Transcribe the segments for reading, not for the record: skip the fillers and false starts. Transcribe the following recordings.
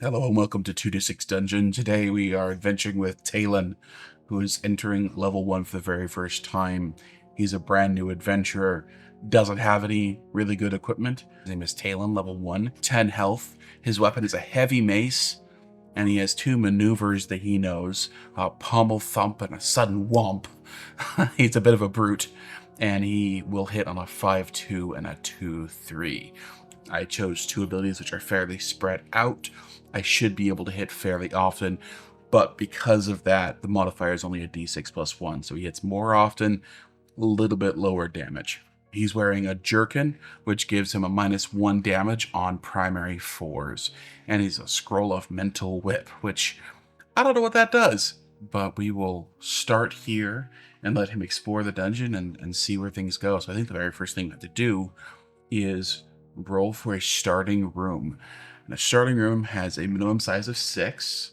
Hello and welcome to 2 to 6 Dungeon. Today we are adventuring with Talon, who is entering level 1 for the very first time. He's a brand new adventurer, doesn't have any really good equipment. His name is Talon, level 1, 10 health. His weapon is a heavy mace, and he has 2 maneuvers that he knows, a pommel thump and a sudden whomp. He's a bit of a brute, and he will hit on a 5-2 and a 2-3. I chose 2 abilities which are fairly spread out. I should be able to hit fairly often, but because of that, the modifier is only a d6 plus 1, so he hits more often, a little bit lower damage. He's wearing a jerkin, which gives him a -1 damage on primary 4s, and he's a scroll of mental whip, which I don't know what that does, but we will start here and let him explore the dungeon and see where things go. So I think the very first thing we have to do is roll for a starting room. And a starting room has a minimum size of 6.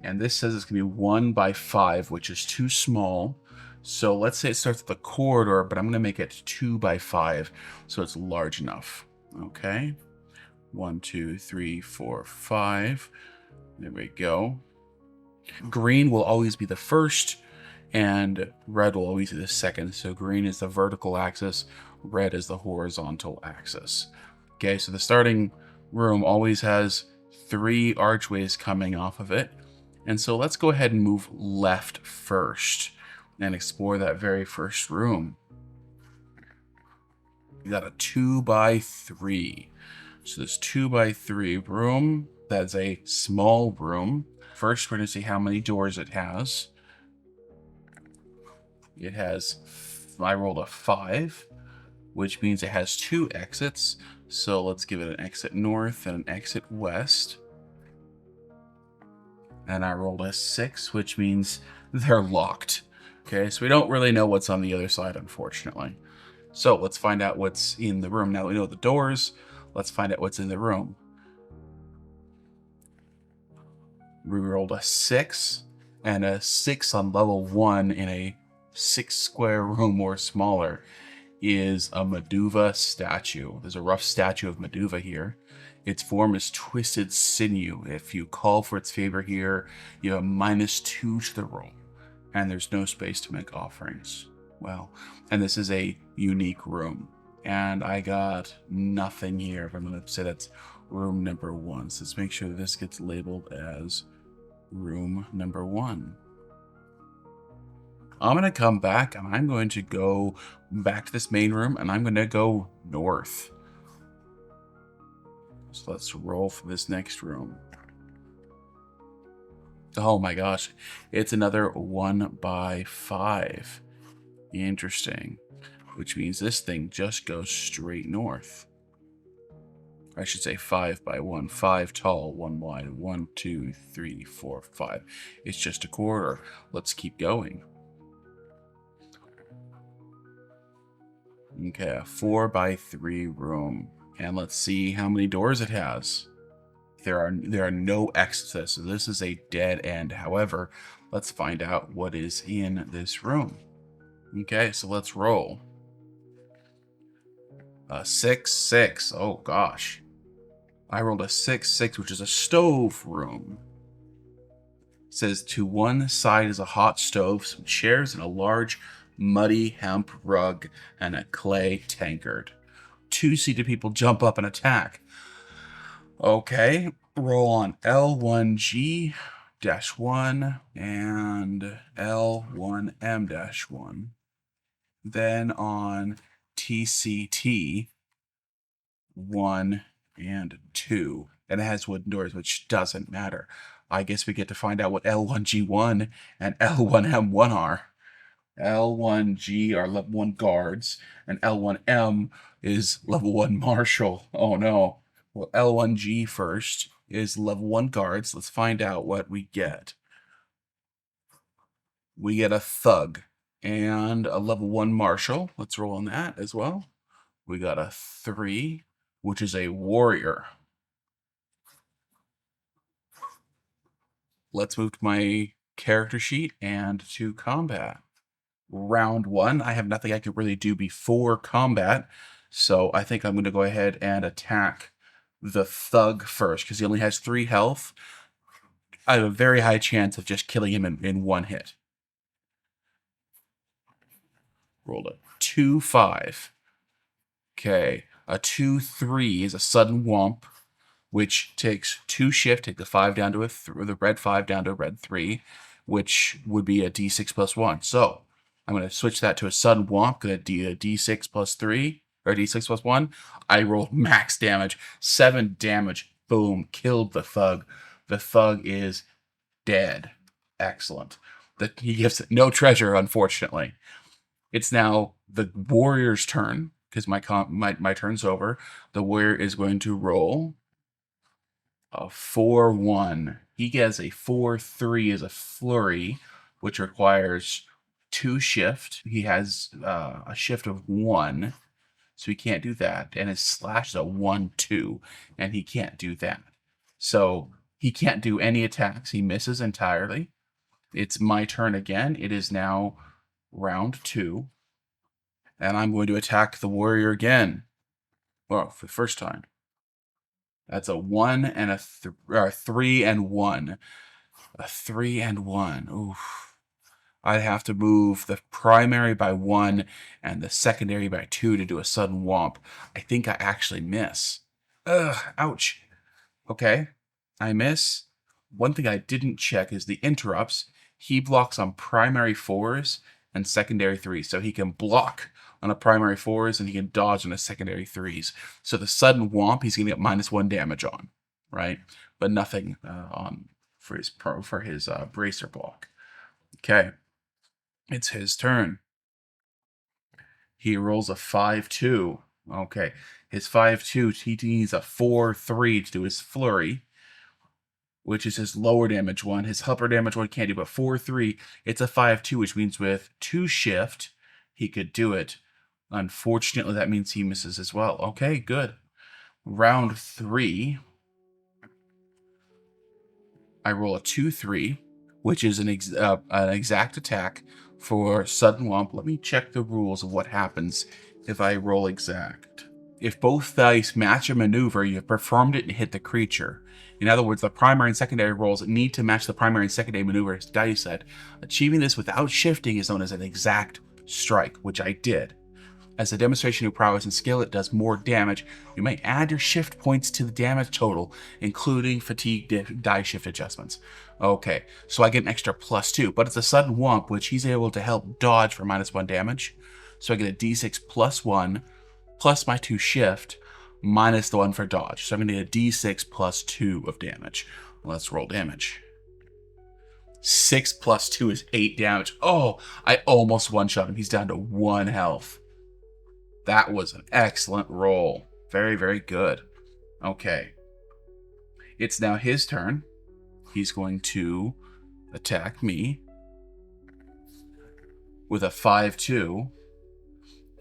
And this says it's going to be 1 by 5, which is too small. So let's say it starts with a corridor, but I'm going to make it 2 by 5, so it's large enough. Okay. 1, 2, 3, 4, 5. There we go. Green will always be the first, and red will always be the second. So green is the vertical axis, red is the horizontal axis. Okay, so the starting room always has 3 archways coming off of it. And so let's go ahead and move left first and explore that very first room. We got a 2 by 3. So this 2 by 3 room, that's a small room. First, we're going to see how many doors it has. It has, I rolled a 5, which means it has 2 exits. So let's give it an exit north and an exit west. And I rolled a 6, which means they're locked. Okay, so we don't really know what's on the other side, unfortunately. So let's find out what's in the room. Now that we know the doors, let's find out what's in the room. We rolled a 6 and a 6 on level 1 in a 6 square room or smaller is a Maduva statue. There's a rough statue of Maduva here. Its form is twisted sinew. If you call for its favor here, you have a -2 to the roll, and there's no space to make offerings. Well, and this is a unique room, and I got nothing here. If I'm going to say that's room number 1, so let's make sure this gets labeled as room number 1. I'm going to come back and I'm going to go back to this main room and I'm going to go north. So let's roll for this next room. Oh my gosh, it's another 1 by 5. Interesting. Which means this thing just goes straight north. I should say 5 by 1. 5 tall, 1 wide. 1, 2, 3, 4, 5. It's just a corridor. Let's keep going. Okay, a 4 by 3 room. And let's see how many doors it has. There are no exits, so this is a dead end. However, let's find out what is in this room. Okay, so let's roll. 6, 6. Oh gosh. I rolled a 6, 6, which is a stove room. It says to one side is a hot stove, some chairs, and a large muddy hemp rug and a clay tankard. 2 seated people jump up and attack. Okay, roll on L1G-1 and L1M-1. Then on TCT 1 and 2. And it has wooden doors, which doesn't matter. I guess we get to find out what L1G1 and L1M1 are. L1G are level 1 guards, and L1M is level 1 marshal. Oh no. Well, L1G first is level 1 guards. Let's find out what we get. We get a thug and a level 1 marshal. Let's roll on that as well. We got a 3, which is a warrior. Let's move to my character sheet and to combat. Round 1, I have nothing I could really do before combat, so I think I'm going to go ahead and attack the thug first, because he only has 3 health. I have a very high chance of just killing him in one hit. Rolled a 2-5. Okay, a 2-3 is a sudden womp, which takes 2 shift, take the 5 down to the red 5 down to a red 3, which would be a d6 plus 1. So I'm going to switch that to a sudden womp, going to do a d6 plus 3, or d6 plus 1. I rolled max damage, 7 damage, boom, killed the thug. The thug is dead. Excellent. He gives no treasure, unfortunately. It's now the warrior's turn, because my turn's over. The warrior is going to roll a 4-1. He gets a 4-3 as a flurry, which requires 2 shift. He has a shift of 1, so he can't do that. And his slash is a 1-2, and he can't do that. So he can't do any attacks. He misses entirely. It's my turn again. It is now round 2. And I'm going to attack the warrior again. Well, for the first time. That's a 1 and a 3 and 1. A 3 and 1. Oof. I'd have to move the primary by 1 and the secondary by 2 to do a sudden womp. I think I actually miss. Ugh, ouch. Okay, I miss. One thing I didn't check is the interrupts. He blocks on primary 4s and secondary 3s. So he can block on a primary 4s and he can dodge on a secondary 3s. So the sudden womp, he's going to get -1 damage on, right? But nothing on for his bracer block. Okay, it's his turn. He rolls a 5-2. Okay, his 5-2, he needs a 4-3 to do his flurry, which is his lower damage one. His upper damage one can't do, but 4-3, it's a 5-2, which means with 2 shift, he could do it. Unfortunately, that means he misses as well. Okay, good. Round 3, I roll a 2-3, which is an exact attack for sudden womp. Let me check the rules of what happens if I roll exact. If both dice match a maneuver, you have performed it and hit the creature. In other words, the primary and secondary rolls need to match the primary and secondary maneuver dice set. Achieving this without shifting is known as an exact strike, which I did. As a demonstration of prowess and skill, it does more damage. You may add your shift points to the damage total, including fatigue die shift adjustments. Okay, so I get an extra +2, but it's a sudden womp, which he's able to help dodge for -1 damage. So I get a d6 plus 1, plus my 2 shift, minus the 1 for dodge. So I'm going to get a d6 plus 2 of damage. Let's roll damage. 6 plus 2 is 8 damage. Oh, I almost one-shot him. He's down to 1 health. That was an excellent roll. Very, very good. Okay. It's now his turn. He's going to attack me with a 5-2.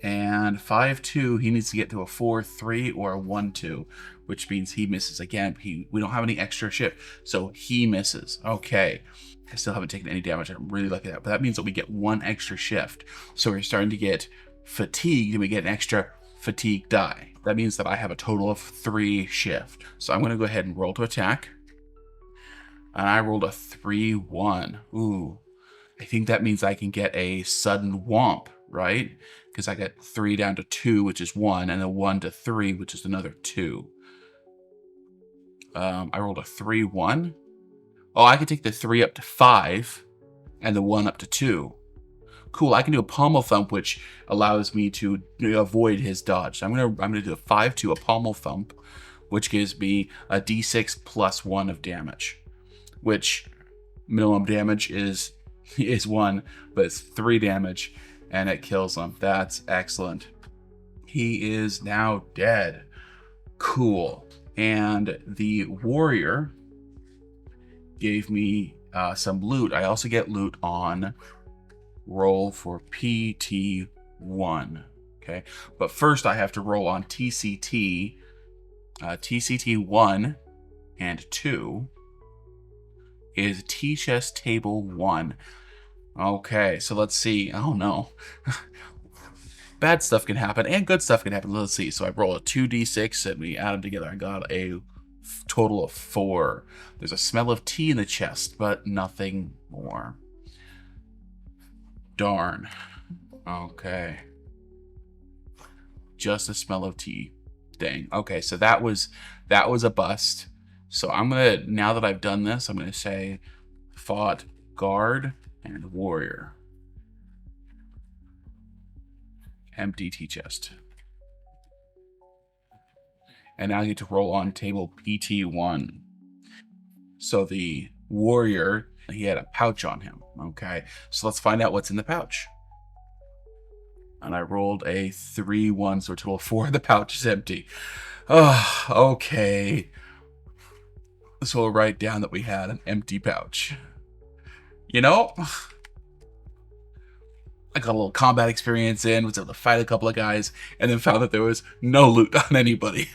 And 5-2, he needs to get to a 4-3 or a 1-2, which means he misses again. We don't have any extra shift, so he misses. Okay. I still haven't taken any damage. I'm really lucky at that. But that means that we get 1 extra shift. So we're starting to get fatigued, and we get an extra fatigue die. That means that I have a total of 3 shift. So I'm going to go ahead and roll to attack. And I rolled a 3-1. Ooh. I think that means I can get a sudden womp, right? Because I get 3 down to 2, which is 1, and then 1 to 3, which is another 2. I rolled a 3-1. Oh, I can take the 3 up to 5, and the 1 up to 2. Cool, I can do a pommel thump, which allows me to avoid his dodge. So I'm gonna do a 5-2, a pommel thump, which gives me a d6 plus 1 of damage, which minimum damage is 1, but it's 3 damage, and it kills him. That's excellent. He is now dead. Cool. And the warrior gave me some loot. I also get loot on roll for PT1. Okay, but first I have to roll on TCT. TCT 1 and 2 is Tea Chest Table 1. Okay, so let's see. Oh no. bad stuff can happen and good stuff can happen. Let's see. So I roll a 2d6 and we add them together. I got a total of 4. There's a smell of tea in the chest, but nothing more. Darn. Okay. Just a smell of tea. Dang. Okay, so that was a bust. So I'm gonna, now that I've done this, I'm gonna say fought guard and warrior. Empty tea chest. And now I get to roll on table PT1. So the warrior, he had a pouch on him. Okay, so let's find out what's in the pouch. And I rolled a 3-1, so a total of 4. The pouch is empty. Oh, okay. So we'll write down that we had an empty pouch. You know, I got a little combat experience in, was able to fight a couple of guys, and then found that there was no loot on anybody.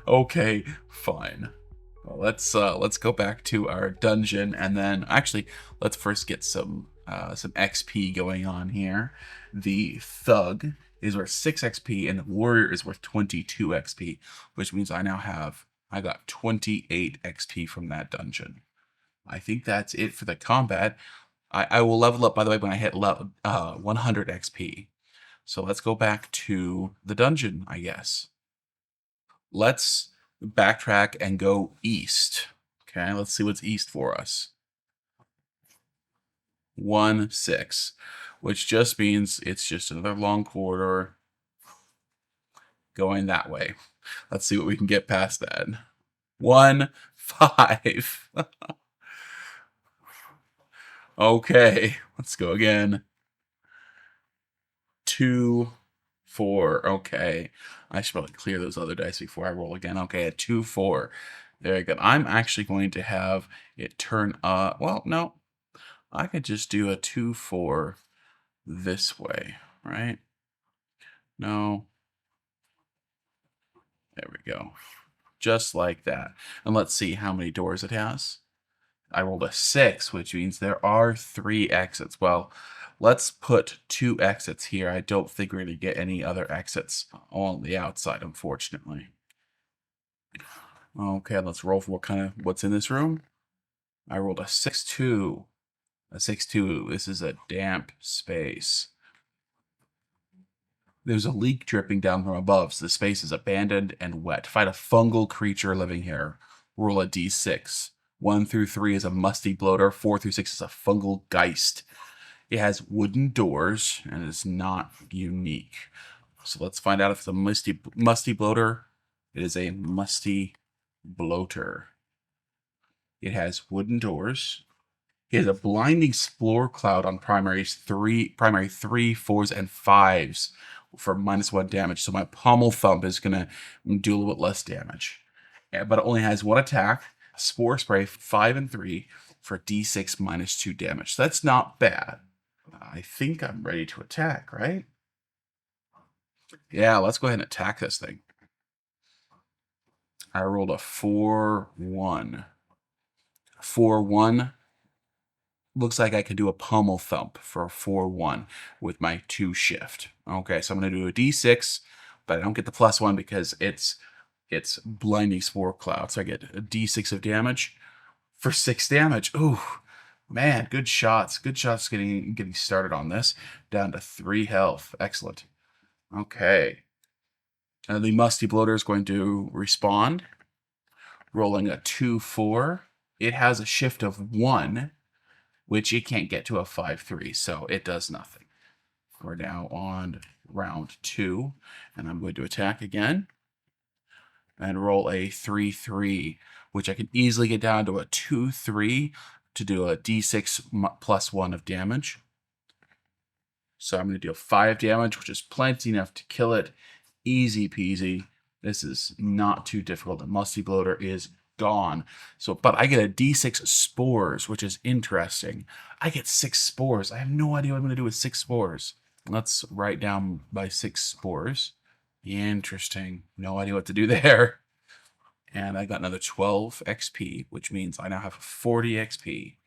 Okay, fine. Well, let's go back to our dungeon, and then actually let's first get some XP going on here. The thug is worth 6 XP, and the warrior is worth 22 XP, which means I got 28 XP from that dungeon. I think that's it for the combat. I will level up, by the way, when I hit 100 XP. So let's go back to the dungeon, I guess. Let's backtrack and go east. Okay, let's see what's east for us. 1-6, which just means it's just another long corridor going that way. Let's see what we can get past that. 1-5. Okay, let's go again. 2-4. Okay, I should probably clear those other dice before I roll again. Okay, a 2-4. Very good. I'm actually going to have it turn up. Well, no, I could just do a 2-4 this way, right? No. There we go. Just like that. And let's see how many doors it has. I rolled a 6, which means there are 3 exits. Well, let's put 2 exits here. I don't think we're going to get any other exits on the outside, unfortunately. Okay, let's roll for what's in this room. I rolled a 6-2. A 6-2. This is a damp space. There's a leak dripping down from above, so the space is abandoned and wet. Find a fungal creature living here. Roll a d6. 1-3 is a musty bloater. 4-6 is a fungal geist. It has wooden doors and is not unique. So let's find out if it's a musty bloater. It is a musty bloater. It has wooden doors. It has a blinding spore cloud on primary 3, 4s, and 5s for -1 damage. So my pommel thump is gonna do a little bit less damage. But it only has 1 attack. Spore spray 5 and 3 for d6 -2 damage. So that's not bad. I think I'm ready to attack, right? Yeah, let's go ahead and attack this thing. I rolled a 4-1. 4-1. Looks like I could do a pommel thump for a 4-1 with my 2 shift. Okay, so I'm going to do a d6, but I don't get the +1 because it's blinding spore cloud. So I get a d6 of damage for 6 damage. Ooh, man, good shots. Good shots getting started on this. Down to 3 health. Excellent. Okay. And the musty bloater is going to respond. Rolling a 2-4. It has a shift of 1, which it can't get to a 5-3, so it does nothing. We're now on round 2, and I'm going to attack again and roll a 3-3, which I can easily get down to a 2-3 to do a d6 +1 of damage. So I'm going to deal 5 damage, which is plenty enough to kill it. Easy peasy. This is not too difficult. The musty bloater is gone. So, but I get a d6 spores, which is interesting. I get 6 spores. I have no idea what I'm going to do with 6 spores. Let's write down my 6 spores. Interesting. No idea what to do there. And I got another 12 XP, which means I now have 40 XP.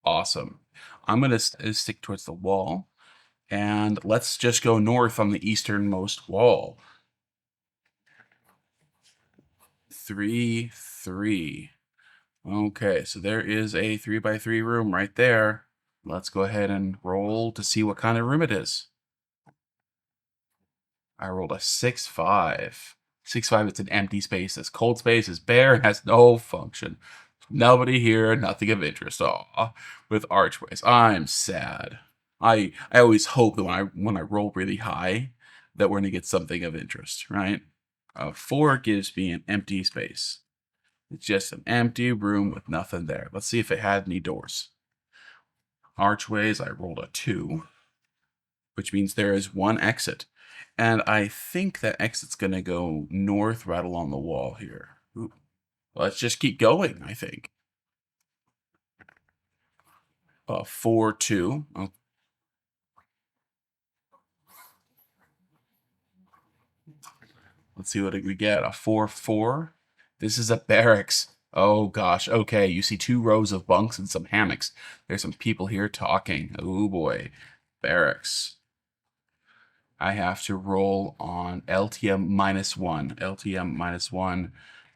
Awesome. I'm going to stick towards the wall. And let's just go north on the easternmost wall. 3, 3. Okay, so there is a 3x3 room right there. Let's go ahead and roll to see what kind of room it is. I rolled a 6-5. 6-5, it's an empty space. This cold space is bare and has no function. Nobody here, nothing of interest. Aw, with archways. I'm sad. I always hope that when I roll really high, that we're gonna get something of interest, right? 4 gives me an empty space. It's just an empty room with nothing there. Let's see if it had any doors. Archways, I rolled a 2, which means there is one exit. And I think that exit's going to go north right along the wall here. Ooh. Let's just keep going, I think. 4, 2. Oh. Let's see what we get. A 4, 4. This is a barracks. Oh gosh. Okay, you see 2 rows of bunks and some hammocks. There's some people here talking. Oh boy. Barracks. I have to roll on LTM -1. LTM -1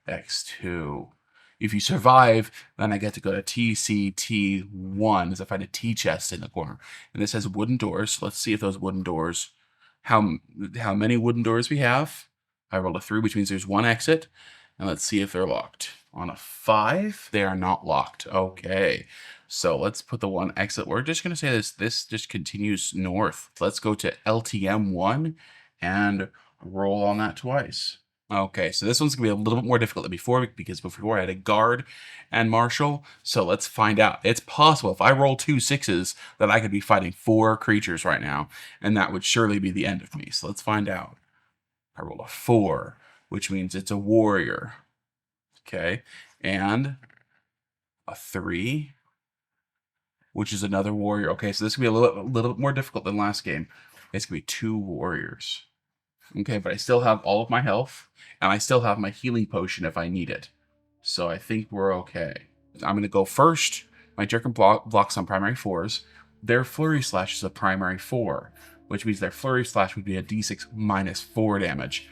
x2. If you survive, then I get to go to TCT1 as I find a T chest in the corner. And this has wooden doors. Let's see if those wooden doors, how many wooden doors we have. I rolled a 3, which means there's one exit. And let's see if they're locked. On a 5, they are not locked. Okay. So let's put the one exit. We're just going to say this just continues north. Let's go to LTM1 and roll on that twice. Okay, so this one's going to be a little bit more difficult than before, because before I had a guard and marshal. So let's find out. It's possible if I roll 2 6s that I could be fighting 4 creatures right now, and that would surely be the end of me. So let's find out. I roll a 4, which means it's a warrior. Okay, and a 3, which is another warrior. Okay, so this will be a little bit more difficult than last game. It's going to be 2 warriors. Okay, but I still have all of my health, and I still have my healing potion if I need it. So I think we're okay. I'm going to go first. My Jerkin blocks on primary 4s. Their Flurry Slash is a primary 4, which means their Flurry Slash would be a d6 -4 damage,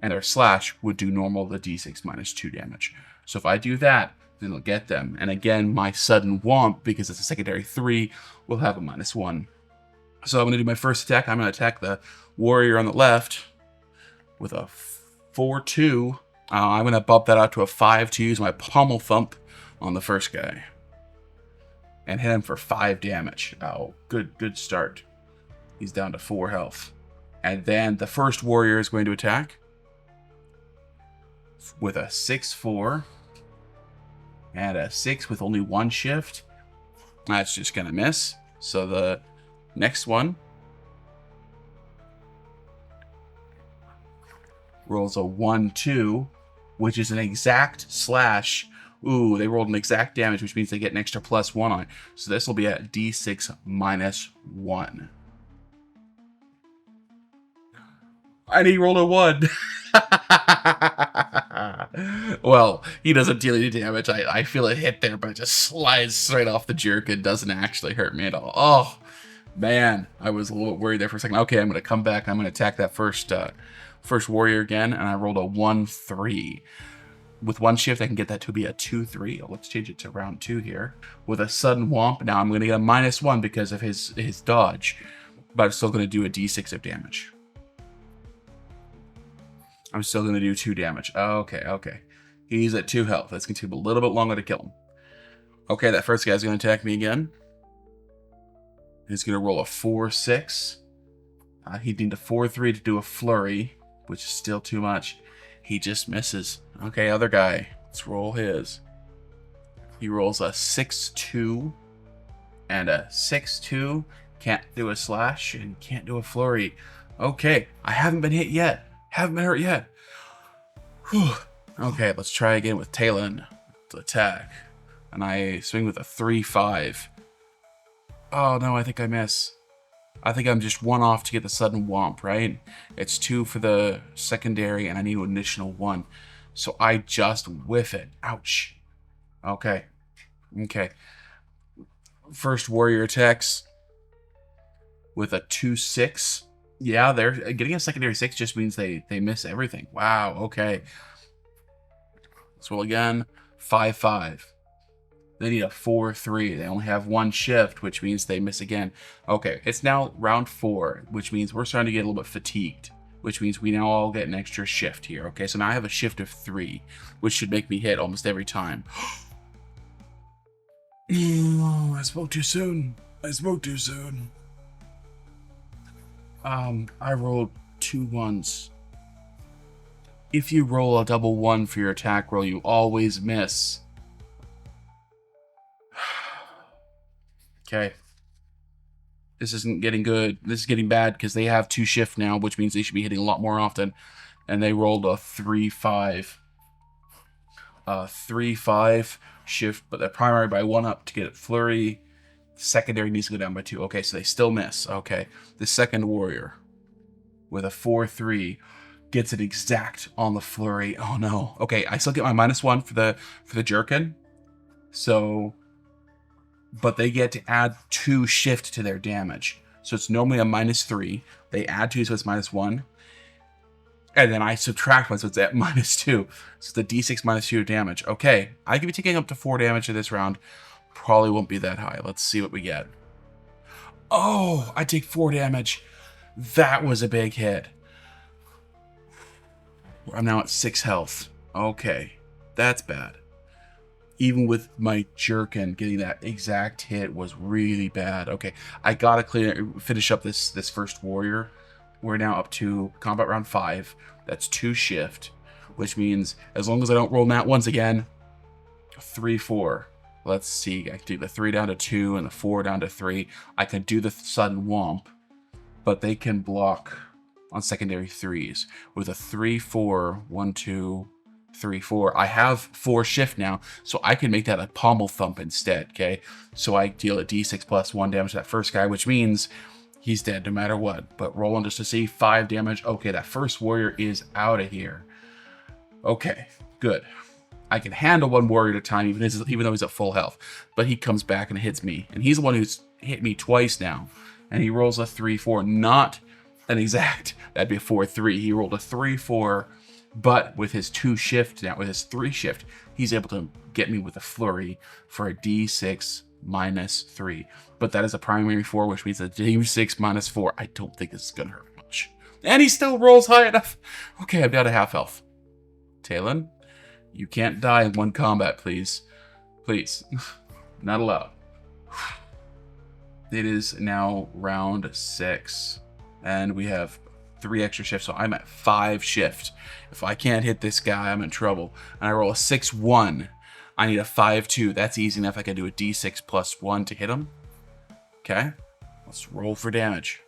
and their Slash would do normal the d6 -2 damage. So if I do that, then it'll get them. And again, my Sudden Womp, because it's a secondary 3, will have a -1. So I'm going to do my first attack. I'm going to attack the warrior on the left with a 4-2. I'm going to bump that out to a 5 to use my Pommel Thump on the first guy. And hit him for 5 damage. Oh, good start. He's down to 4 health. And then the first warrior is going to attack with a 6-4. And a 6 with only 1 shift. That's just going to miss. So the next one rolls a 1-2, which is an exact slash. Ooh, they rolled an exact damage, which means they get an extra +1 on it. So this will be a d6 -1. And he rolled a 1. Well, he doesn't deal any damage. I feel it hit there, but it just slides straight off the Jerkin. Doesn't actually hurt me at all. Oh, man. I was a little bit worried there for a second. Okay, I'm going to come back. I'm going to attack that first warrior again, and I rolled a 1-3. With 1 shift, I can get that to be a 2-3. Let's change it to round 2 here. With a Sudden Womp, now I'm going to get a -1 because of his dodge, but I'm still going to do a d6 of damage. I'm still going to do 2 damage. Okay. He's at 2 health. That's going to take a little bit longer to kill him. Okay, that first guy's going to attack me again. He's going to roll a 4-6. He'd need a 4-3 to do a flurry, which is still too much. He just misses. Okay, other guy. Let's roll his. He rolls a 6-2 and a 6-2. Can't do a slash and can't do a flurry. Okay, I haven't been hit yet. Haven't been hurt yet. Whew. Okay, let's try again with Talon to attack. And I swing with a 3-5. Oh no, I think I miss. I think I'm just 1 off to get the Sudden Womp, right? It's 2 for the secondary, and I need an additional 1. So I just whiff it. Ouch. Okay. First warrior attacks. with a 2-6. Yeah, they're getting a secondary 6 just means they miss everything. Wow, okay. Let's roll again. 5-5. They need a 4-3. They only have one shift, which means they miss again. Okay, it's now round 4, which means we're starting to get a little bit fatigued, which means we now all get an extra shift here. Okay, so now I have a shift of 3, which should make me hit almost every time. Oh, I spoke too soon. I spoke too soon. I rolled 2 1s. If you roll a double 1 for your attack roll, you always miss. Okay. This isn't getting good. This is getting bad because they have 2 shift now, which means they should be hitting a lot more often. And they rolled a 3-5. 3-5 shift, but they're primary by 1 up to get it flurry. Secondary needs to go down by 2. Okay, so they still miss. Okay. The second warrior with a 4-3 gets it exact on the flurry. Oh no. Okay, I still get my -1 for the jerkin. So, but they get to add 2 shift to their damage. So it's normally a -3. They add 2, so it's -1. And then I subtract 1, so it's at -2. So the d6 -2 damage. Okay, I could be taking up to 4 damage in this round. Probably won't be that high. Let's see what we get. Oh, I take 4 damage. That was a big hit. I'm now at 6 health. Okay, that's bad. Even with my jerkin, getting that exact hit was really bad. Okay, I gotta finish up this first warrior. We're now up to combat round 5. That's 2 shift, which means as long as I don't roll nat ones again, 3-4. Let's see, I can do the 3 down to 2 and the 4 down to 3. I can do the sudden womp, but they can block on secondary 3s with a 3-4, 1-2, 3-4. I have 4 shift now, so I can make that a pommel thump instead. Okay, so I deal a d6 plus 1 damage to that first guy, which means he's dead no matter what. But roll on just to see 5 damage. Okay, that first warrior is out of here. Okay, good. I can handle 1 warrior at a time, even though he's at full health. But he comes back and hits me, and he's the one who's hit me twice now. And he rolls a 3-4, not an exact. That'd be a 4-3. He rolled a 3-4, but with his 2 shift now, with his 3 shift, he's able to get me with a flurry for a d6 -3. But that is a primary 4, which means a d6 -4. I don't think this is gonna hurt much. And he still rolls high enough. Okay, I'm down to half health. Talon, you can't die in 1 combat, please. Please. Not allowed. It is now round 6. And we have 3 extra shifts, so I'm at 5 shift. If I can't hit this guy, I'm in trouble. And I roll a 6-1. I need a 5-2. That's easy enough. I can do a d6 plus 1 to hit him. Okay. Let's roll for damage.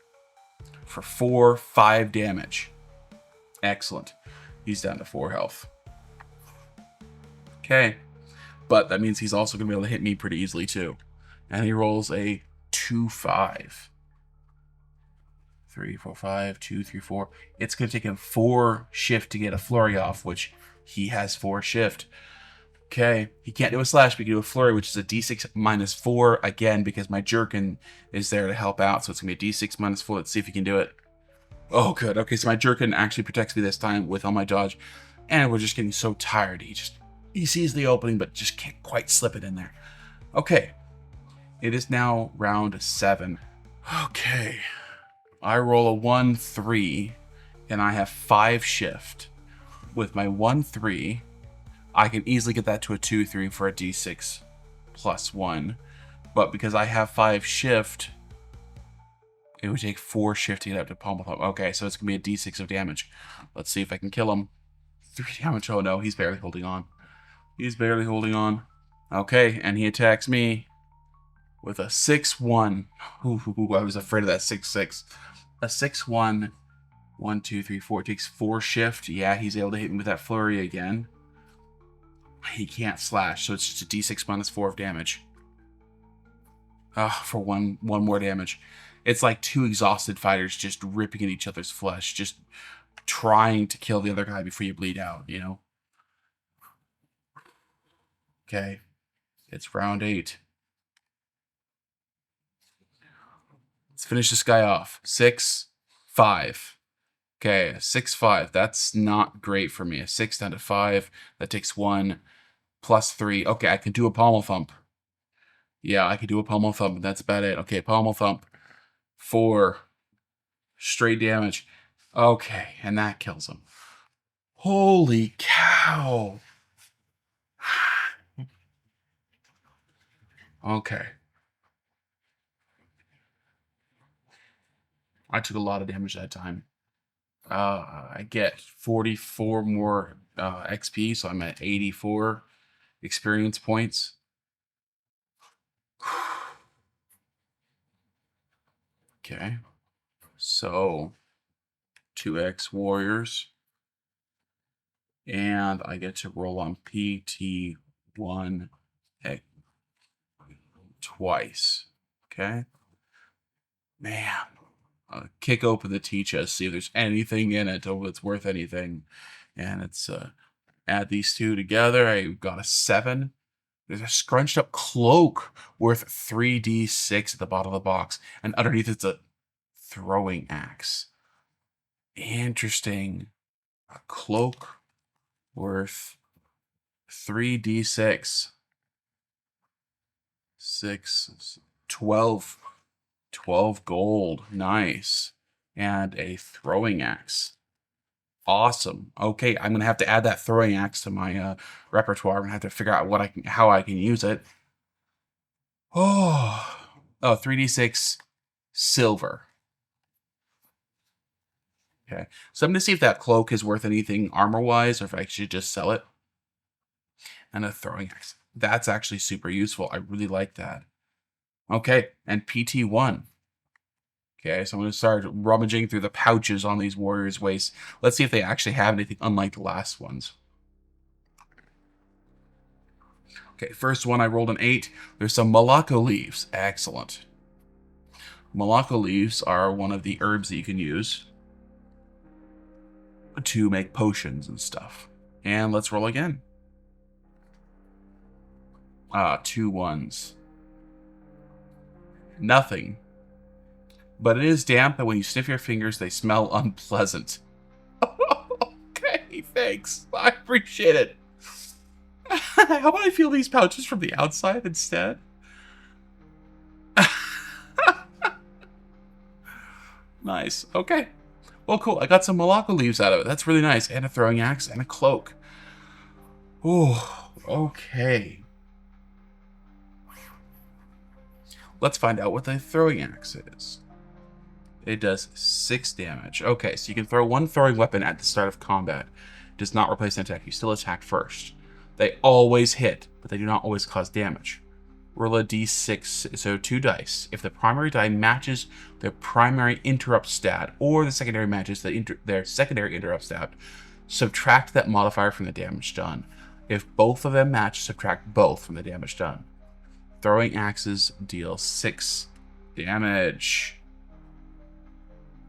For 4-5 damage. Excellent. He's down to 4 health. Okay. But that means he's also going to be able to hit me pretty easily too. And he rolls a 2-5. 3, 4, 5, 2, 3, 4. It's going to take him 4 shift to get a flurry off, which he has 4 shift. Okay, he can't do a slash, but he can do a flurry, which is a d6 -4 again because my jerkin is there to help out. So it's going to be a d6 -4. Let's see if he can do it. Oh, good. Okay, so my jerkin actually protects me this time with all my dodge. And we're just getting so tired. He sees the opening, but just can't quite slip it in there. Okay, it is now round 7. Okay. I roll a 1-3, and I have 5 shift. With my 1-3, I can easily get that to a 2-3 for a d6 plus 1. But because I have 5 shift, it would take 4 shift to get up to pommel thump. Okay, so it's going to be a d6 of damage. Let's see if I can kill him. 3 damage. Oh no, he's barely holding on. He's barely holding on. Okay, and he attacks me with a 6-1. Ooh, I was afraid of that 6-6. A 6-1. 1, 2, 3, 4. It takes 4 shift. Yeah, he's able to hit me with that flurry again. He can't slash, so it's just a d6 -4 of damage. For one more damage. It's like 2 exhausted fighters just ripping at each other's flesh, just trying to kill the other guy before you bleed out, you know? Okay. It's round 8. Let's finish this guy off. 6, 5. Okay, 6, 5. That's not great for me. A 6 down to 5. That takes 1 plus 3. Okay, I can do a pommel thump. Yeah, I can do a pommel thump, and that's about it. Okay, pommel thump. 4. Straight damage. Okay, and that kills him. Holy cow. Okay. I took a lot of damage that time. I get 44 more XP, so I'm at 84 experience points. Okay. So 2x warriors. And I get to roll on PT1 twice. Okay. Man. Kick open the tea chest, see if there's anything in it, or it's worth anything. And it's add these two together. I got a 7. There's a scrunched up cloak worth 3d6 at the bottom of the box, and underneath it's a throwing axe. Interesting. A cloak worth 3d6. 6, 12. 12 gold. Nice. And a throwing axe. Awesome. Okay, I'm gonna have to add that throwing axe to my repertoire. I'm gonna have to figure out how I can use it. Oh, 3d6 silver. Okay, so I'm gonna see if that cloak is worth anything armor-wise, or if I should just sell it. And a throwing axe. That's actually super useful. I really like that. Okay, and PT1. Okay, so I'm going to start rummaging through the pouches on these warriors' waists. Let's see if they actually have anything unlike the last ones. Okay, first one I rolled an 8. There's some Malacca leaves. Excellent. Malacca leaves are one of the herbs that you can use to make potions and stuff. And let's roll again. 2 1s. Nothing. But it is damp, and when you sniff your fingers, they smell unpleasant. Okay, thanks. I appreciate it. How about I feel these pouches from the outside instead? Nice. Okay. Well, cool. I got some Malacca leaves out of it. That's really nice. And a throwing axe and a cloak. Ooh, okay. Let's find out what the throwing axe is. It does 6 damage. Okay, so you can throw one throwing weapon at the start of combat. It does not replace an attack. You still attack first. They always hit, but they do not always cause damage. Roll a d6, so 2 dice. If the primary die matches their primary interrupt stat, or the secondary matches their secondary interrupt stat, subtract that modifier from the damage done. If both of them match, subtract both from the damage done. Throwing axes deal 6 damage.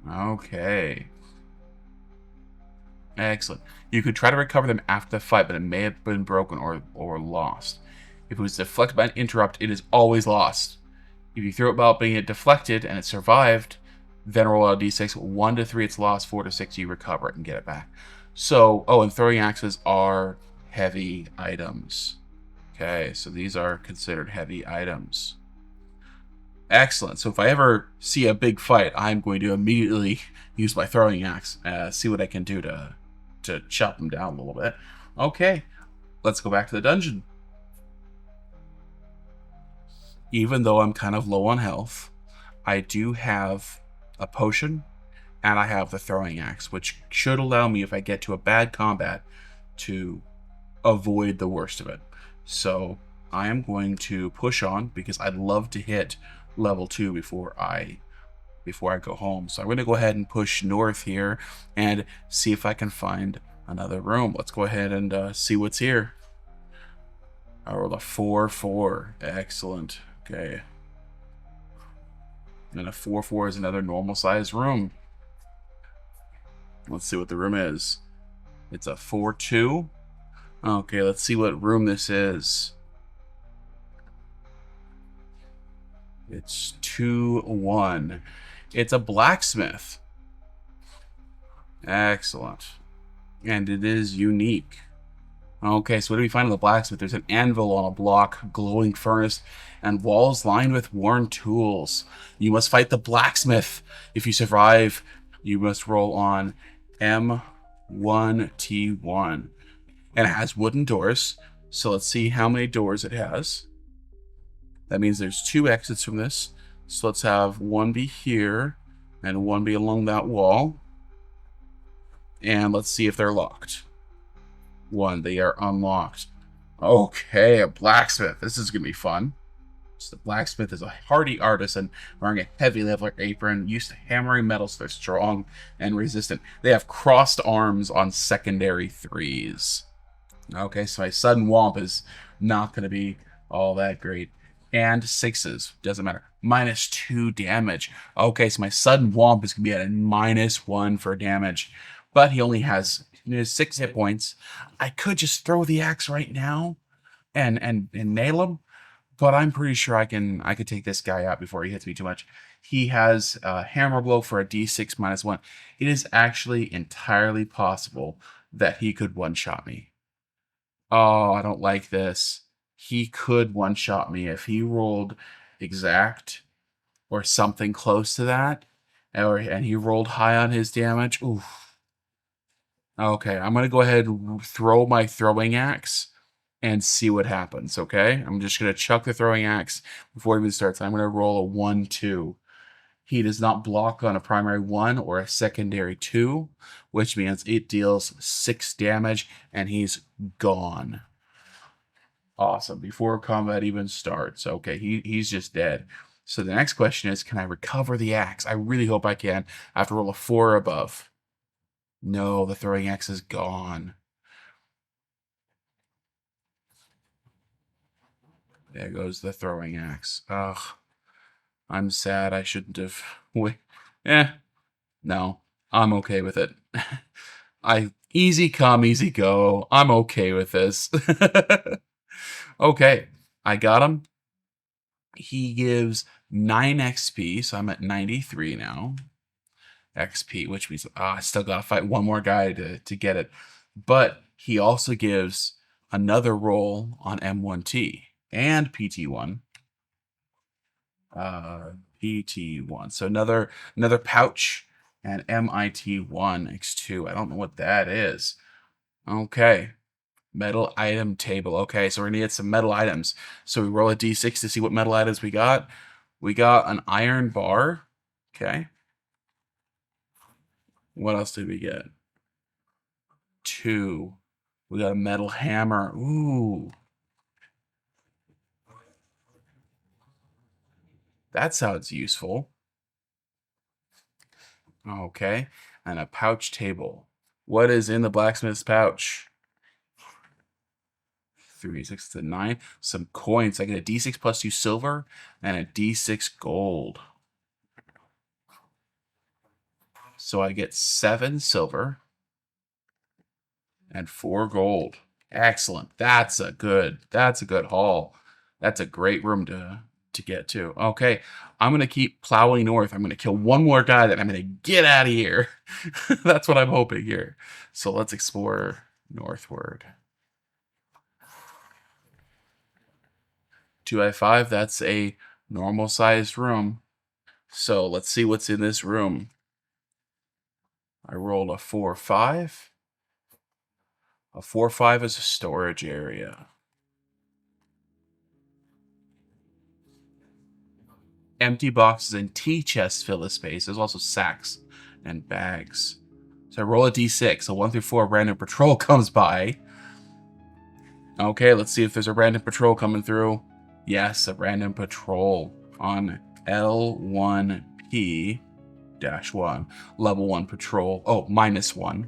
Okay. Excellent. You could try to recover them after the fight, but it may have been broken or lost. If it was deflected by an interrupt, it is always lost. If you throw it while being deflected and it survived, then roll a d6. 1 to 3, it's lost. 4 to 6, you recover it and get it back. So, and throwing axes are heavy items. Okay, so these are considered heavy items. Excellent. So if I ever see a big fight, I'm going to immediately use my throwing axe, see what I can do to chop them down a little bit. Okay, let's go back to the dungeon. Even though I'm kind of low on health, I do have a potion, and I have the throwing axe, which should allow me, if I get to a bad combat, to avoid the worst of it. So I am going to push on, because I'd love to hit level 2 before I go home. So I'm going to go ahead and push north here and see if I can find another room. Let's go ahead and see what's here. I rolled a 4-4. Excellent. Okay. And a 4-4 is another normal sized room. Let's see what the room is. It's a 4-2. Okay, let's see what room this is. It's 2-1. It's a blacksmith. Excellent. And it is unique. Okay, so what do we find in the blacksmith? There's an anvil on a block, glowing furnace, and walls lined with worn tools. You must fight the blacksmith. If you survive, you must roll on M1T1. And it has wooden doors. So let's see how many doors it has. That means there's 2 exits from this. So let's have one be here and one be along that wall. And let's see if they're locked. 1, they are unlocked. Okay, a blacksmith. This is gonna be fun. So the blacksmith is a hardy artisan wearing a heavy leather apron, used to hammering metal so they're strong and resistant. They have crossed arms on secondary 3s. Okay, so my sudden womp is not gonna be all that great. And 6s, doesn't matter. -2 damage. Okay, so my sudden womp is gonna be at a -1 for damage, but he only has 6 hit points. I could just throw the axe right now and nail him, but I'm pretty sure I could take this guy out before he hits me too much. He has a hammer blow for a d6 -1. It is actually entirely possible that he could one-shot me. Oh, I don't like this. He could one-shot me if he rolled exact or something close to that, and he rolled high on his damage. Oof. Okay, I'm going to go ahead and throw my throwing axe and see what happens, okay? I'm just going to chuck the throwing axe before it even starts. I'm going to roll a 1-2. He does not block on a primary 1 or a secondary 2, which means it deals 6 damage, and he's gone. Awesome. Before combat even starts. Okay, he's just dead. So the next question is, can I recover the axe? I really hope I can. I have to roll a 4 or above. No, the throwing axe is gone. There goes the throwing axe. Ugh. I'm sad. I shouldn't have. Wait. No. I'm okay with it. Easy come, easy go. I'm okay with this. Okay. I got him. He gives 9 XP, so I'm at 93 now. XP, which means I still gotta fight one more guy to get it. But he also gives another roll on M1T and PT1. PT1. So another pouch and MIT1 X2. I don't know what that is. Okay. Metal item table. Okay, so we're gonna get some metal items. So we roll a d6 to see what metal items we got. We got an iron bar. Okay. What else did we get? 2. We got a metal hammer. Ooh. That sounds useful. Okay. And a pouch table. What is in the blacksmith's pouch? 3, 6 to 9. Some coins. I get a d6 plus 2 silver and a d6 gold. So I get 7 silver and 4 gold. Excellent. That's a good haul. That's a great room to get to. Okay, I'm gonna keep plowing north. I'm gonna kill one more guy, then I'm gonna get out of here. That's what I'm hoping here. So let's explore northward. 2i5, that's a normal sized room. So let's see what's in this room. I rolled a 4-5. A 4-5 is a storage area. Empty boxes and tea chests fill the space. There's also sacks and bags. So I roll a d6. A 1 through 4 random patrol comes by. Okay, let's see if there's a random patrol coming through. Yes, a random patrol on L1P-1. Level 1 patrol. Oh, -1.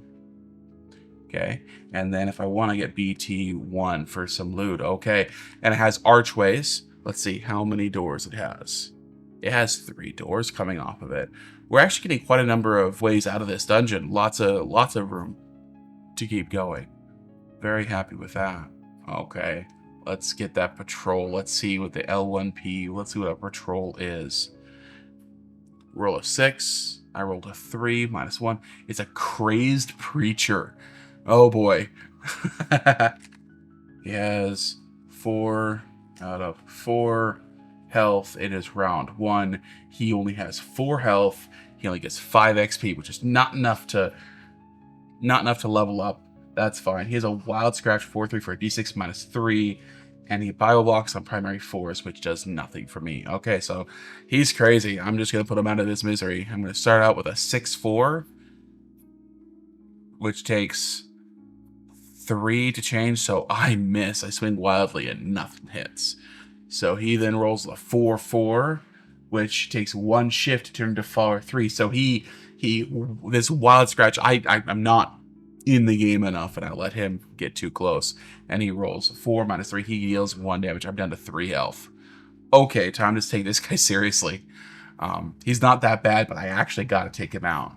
Okay, and then if I want to get BT1 for some loot. Okay, and it has archways. Let's see how many doors it has. It has 3 doors coming off of it. We're actually getting quite a number of ways out of this dungeon. Lots of room to keep going. Very happy with that. Okay, let's get that patrol. Let's see what the L1P, let's see what a patrol is. Roll a 6. I rolled a 3, -1. It's a crazed preacher. Oh boy. He has 4 out of 4 health. It is round 1. He only has 4 health. He only gets 5 XP, which is not enough to level up. That's fine. He has a wild scratch 4/3 for a D6 -3, and he bio blocks on primary force, which does nothing for me. Okay, so he's crazy. I'm just gonna put him out of his misery. I'm gonna start out with a 6/4, which takes 3 to change, so I miss. I swing wildly and nothing hits. So he then rolls a 4/4, which takes 1 shift to turn into 4/3. So he this wild scratch. I'm not in the game enough, and I let him get too close. And he rolls 4 -3. He deals 1 damage. I'm down to 3 health. Okay, time to take this guy seriously. He's not that bad, but I actually got to take him out.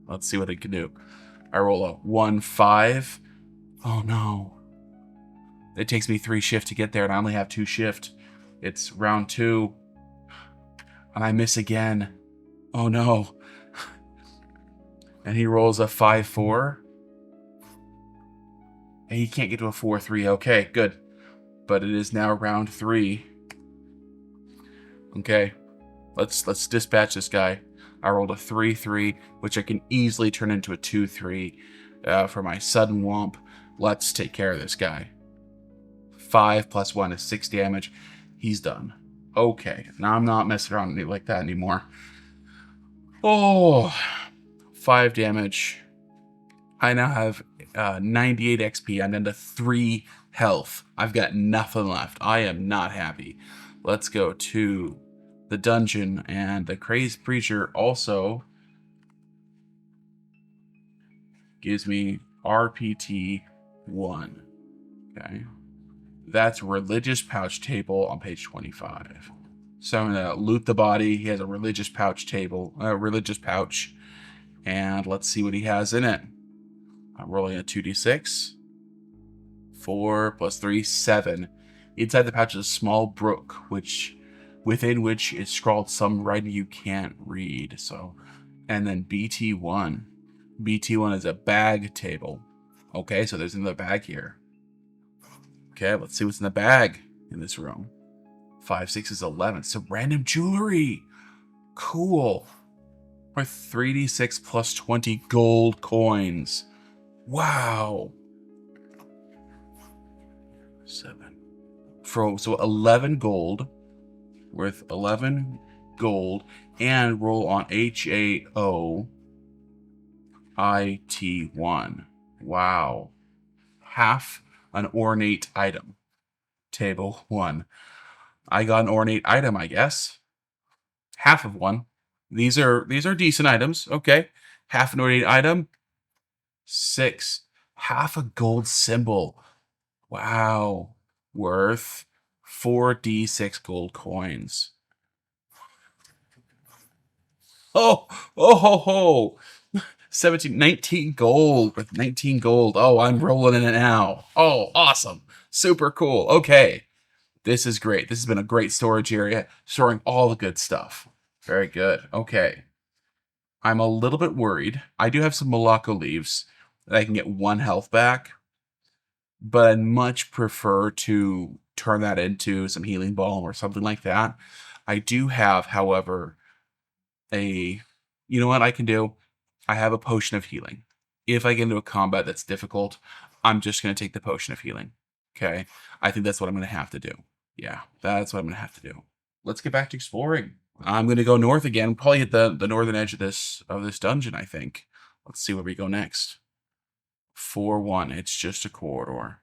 Let's see what he can do. I roll a 1/5. Oh no. It takes me 3 shift to get there, and I only have 2 shift. It's round 2. And I miss again. Oh no. And he rolls a 5/4. And he can't get to a 4/3. Okay, good. But it is now round 3. Okay. Let's dispatch this guy. I rolled a 3/3, which I can easily turn into a 2/3 for my sudden womp. Let's take care of this guy. 5 + 1 is 6 damage. He's done. Okay, now I'm not messing around like that anymore. Oh, 5 damage. I now have 98 XP. I'm down to 3 health. I've got nothing left. I am not happy. Let's go to the dungeon, and the crazed preacher also gives me RPT 1. Okay. That's religious pouch table on page 25. So I'm gonna loot the body. He has a religious pouch table, religious pouch, and let's see what he has in it. I'm rolling a 2d6. 4 + 3, 7. Inside the pouch is a small book, within which is scrawled some writing you can't read. So, and then BT1. BT1 is a bag table. Okay, so there's another bag here. Okay, let's see what's in the bag in this room. 5, 6 is 11. Some random jewelry. Cool. Worth 3d6 + 20 gold coins. Wow. 7. So 11 gold. Worth 11 gold. And roll on HAOIT1. Wow. Half an ornate item. Table 1. I got an ornate item, I guess. Half of one. These are decent items. Okay. Half an ornate item. 6. Half a gold symbol. Wow. Worth 4d6 gold coins. Oh, oh ho ho. 19 gold with 19 gold. Oh, I'm rolling in it now. Oh, awesome. Super cool. Okay. This is great. This has been a great storage area, storing all the good stuff. Very good. Okay. I'm a little bit worried. I do have some Moloko leaves that I can get 1 health back, but I'd much prefer to turn that into some healing balm or something like that. I do have, however, you know what I can do? I have a potion of healing. If I get into a combat that's difficult, I'm just going to take the potion of healing. Okay. I think that's what I'm going to have to do. Yeah, that's what I'm going to have to do. Let's get back to exploring. I'm going to go north again. Probably hit the northern edge of this dungeon, I think. Let's see where we go next. 4-1. It's just a corridor.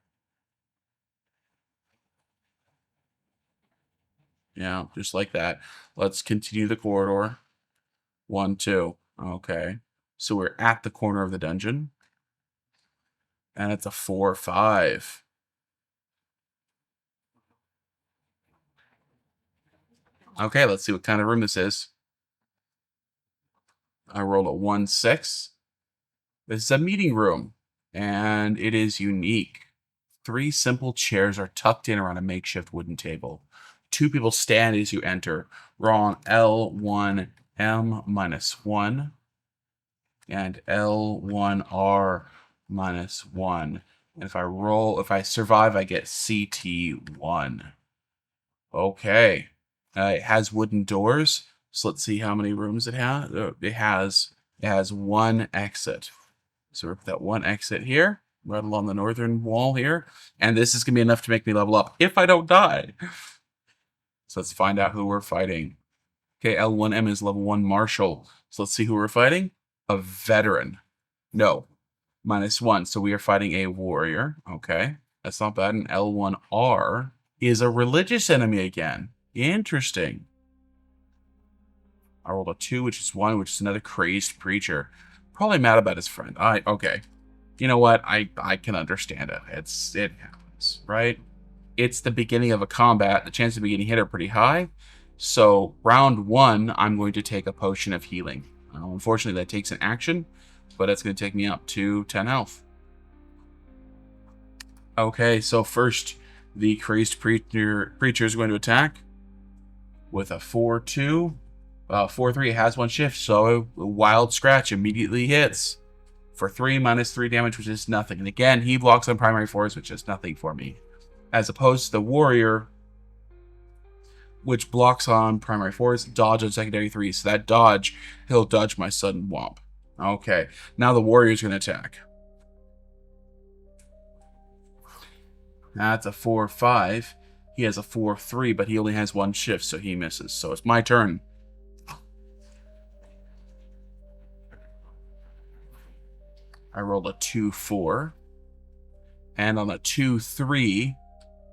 Yeah, just like that. Let's continue the corridor. 1, 2. Okay. So we're at the corner of the dungeon. And it's a 4-5. Okay, let's see what kind of room this is. I rolled a 1-6. This is a meeting room, and it is unique. 3 simple chairs are tucked in around a makeshift wooden table. 2 people stand as you enter. We're on L1 M minus 1 and L1R minus 1. And if I survive, I get CT1. Okay. It has wooden doors. So let's see how many rooms it has. It has one exit. So we'll put that one exit here, right along the northern wall here. And this is going to be enough to make me level up if I don't die. So let's find out who we're fighting. Okay, L1M is level 1 Marshal. So let's see who we're fighting. A veteran. No. -1. So we are fighting a warrior. Okay. That's not bad. And L1R is a religious enemy again. Interesting. I rolled a 2, which is 1, which is another crazed preacher. Probably mad about his friend. Okay. You know what? I can understand it. It happens, right? It's the beginning of a combat. The chances of me getting hit are pretty high. So round 1, I'm going to take a potion of healing. Unfortunately, that takes an action, but it's going to take me up to 10 health. Okay, so first, the crazed preacher is going to attack with a 4-2. 4-3, it has 1 shift, so a wild scratch immediately hits for 3 minus 3 damage, which is nothing. And again, he blocks on primary force, which is nothing for me. As opposed to the warrior, which blocks on primary force, dodge on secondary 3. So that dodge, he'll dodge my sudden womp. Okay, now the warrior's going to attack. That's a 4-5. He has a 4-3, but he only has 1 shift, so he misses. So it's my turn. I rolled a 2-4. And on a 2-3,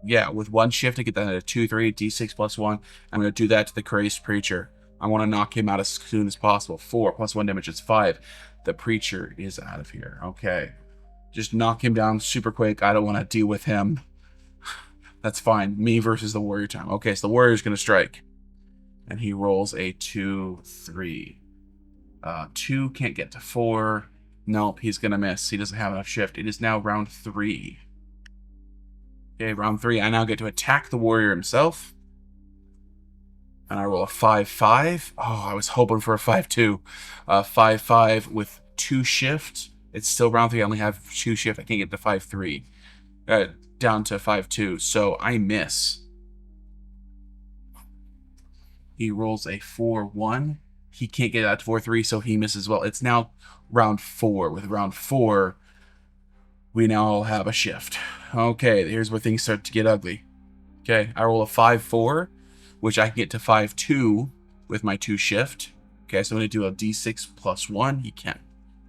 yeah, with 1 shift to get that at a 2-3, D6 plus 1. I'm going to do that to the crazed preacher. I want to knock him out as soon as possible. 4 plus 1 damage is 5. The preacher is out of here. Okay. Just knock him down super quick. I don't want to deal with him. That's fine. Me versus the warrior time. Okay, so the warrior's going to strike. And he rolls a 2-3. 2 can't get to 4. Nope, he's going to miss. He doesn't have enough shift. It is now round 3. Okay, round 3. I now get to attack the warrior himself. And I roll a 5-5. Oh, I was hoping for a 5-2. 5-5 with 2 shift. It's still round 3. I only have 2 shift. I can't get to 5-3. Down to 5-2. So I miss. He rolls a 4-1. He can't get out to 4-3, so he misses as well. It's now round 4. With round 4, we now have a shift. Okay, here's where things start to get ugly. Okay, I roll a 5-4, which I can get to 5-2 with my 2 shift. Okay, so I'm going to do a D6 plus 1. He can't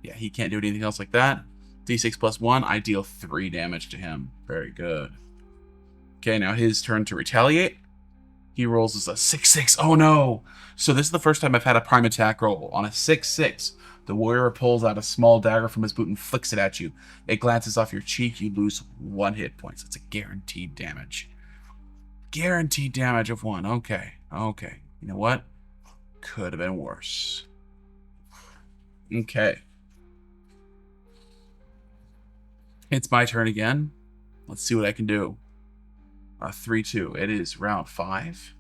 do anything else like that. D6 plus 1, I deal 3 damage to him. Very good. Okay, now his turn to retaliate. He rolls as a 6-6. Oh no! So this is the first time I've had a prime attack roll. On a 6-6, the warrior pulls out a small dagger from his boot and flicks it at you. It glances off your cheek. You lose 1 hit point. It's a guaranteed damage. Guaranteed damage of 1. Okay. Okay. You know what? Could have been worse. Okay. It's my turn again. Let's see what I can do. A 3-2. It is round 5.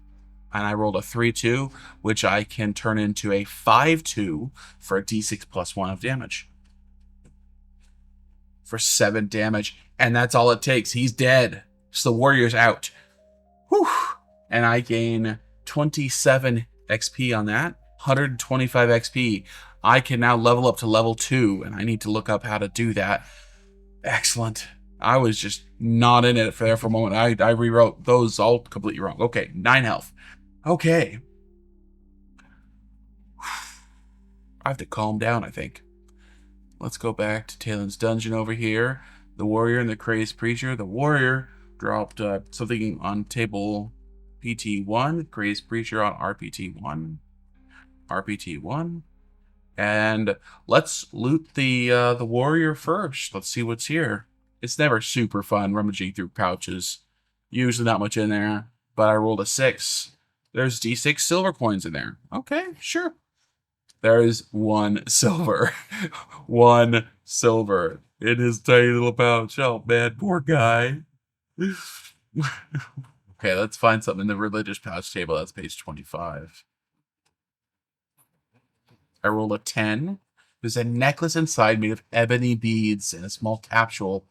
And I rolled a 3-2, which I can turn into a 5-2 for a D6 plus 1 of damage. For 7 damage. And that's all it takes. He's dead. So the warrior's out. Whew. And I gain 27 XP on that. 125 XP. I can now level up to level 2. And I need to look up how to do that. Excellent. I was just not in it for a moment. I rewrote those all completely wrong. Okay, 9 health. Okay. I have to calm down, I think. Let's go back to Talon's dungeon over here. The warrior and the crazed preacher. The warrior dropped something on table PT1. Crazed preacher on RPT1. RPT1. And let's loot the warrior first. Let's see what's here. It's never super fun rummaging through pouches. Usually not much in there, but I rolled a 6. There's D6 silver coins in there. Okay, sure. There is 1 silver. 1 silver in his tiny little pouch. Oh, man, poor guy. Okay, let's find something in the religious pouch table. That's page 25. I rolled a 10. There's a necklace inside made of ebony beads and a small capsule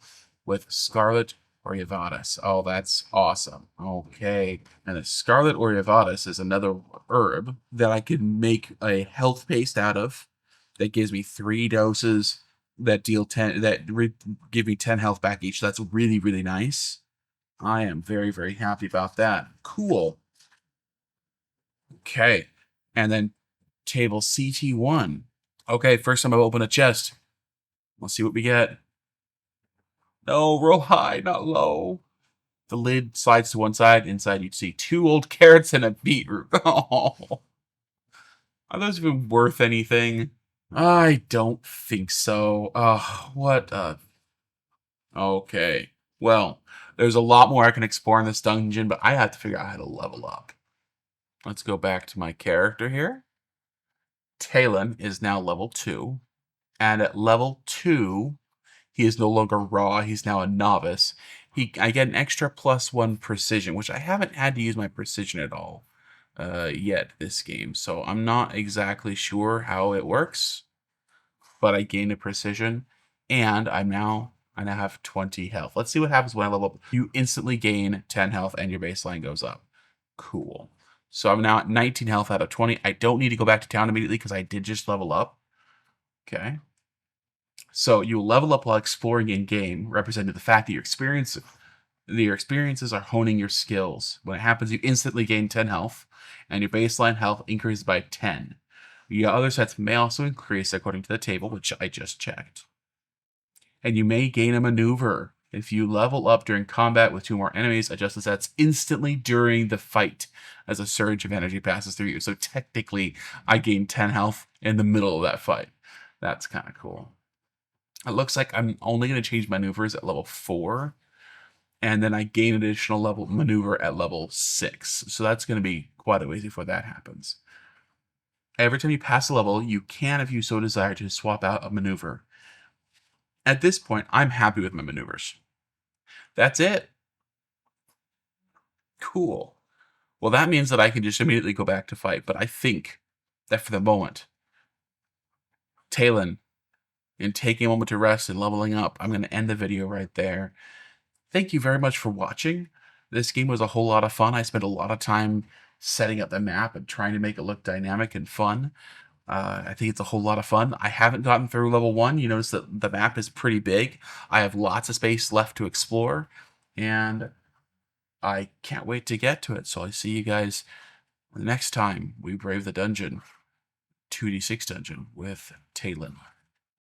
with Scarlet Oriavatus. Oh, that's awesome. Okay. And the Scarlet Oriavatus is another herb that I can make a health paste out of that gives me 3 doses that deal 10, give me 10 health back each. That's really, really nice. I am very, very happy about that. Cool. Okay. And then table CT1. Okay, first time I've opened a chest. Let's see what we get. No, roll high, not low. The lid slides to one side. Inside, you'd see 2 old carrots and a beetroot. Oh, are those even worth anything? I don't think so. What Okay. Well, there's a lot more I can explore in this dungeon, but I have to figure out how to level up. Let's go back to my character here. Talon is now level 2. And at level 2, he is no longer raw. He's now a novice. I get an extra +1 precision, which I haven't had to use my precision at all yet this game. So I'm not exactly sure how it works, but I gain a precision, and I now have 20 health. Let's see what happens when I level up. You instantly gain 10 health, and your baseline goes up. Cool. So I'm now at 19 health out of 20. I don't need to go back to town immediately because I did just level up. Okay. So you level up while exploring in game, representing the fact that your experiences are honing your skills. When it happens, you instantly gain 10 health, and your baseline health increases by 10. Your other sets may also increase according to the table, which I just checked. And you may gain a maneuver. If you level up during combat with 2 more enemies, adjust the stats instantly during the fight as a surge of energy passes through you. So technically, I gain 10 health in the middle of that fight. That's kind of cool. It looks like I'm only going to change maneuvers at level 4, and then I gain additional level maneuver at level 6. So that's going to be quite a ways before that happens. Every time you pass a level, you can, if you so desire, to swap out a maneuver. At this point, I'm happy with my maneuvers. That's it. Cool. Well, that means that I can just immediately go back to fight, but I think that for the moment, Talon, in taking a moment to rest and leveling up, I'm going to end the video right there. Thank you very much for watching. This game was a whole lot of fun. I spent a lot of time setting up the map and trying to make it look dynamic and fun. I think it's a whole lot of fun. I haven't gotten through level 1. You notice that the map is pretty big. I have lots of space left to explore, and I can't wait to get to it. So I see you guys the next time we brave the dungeon, 2d6 dungeon with Talon.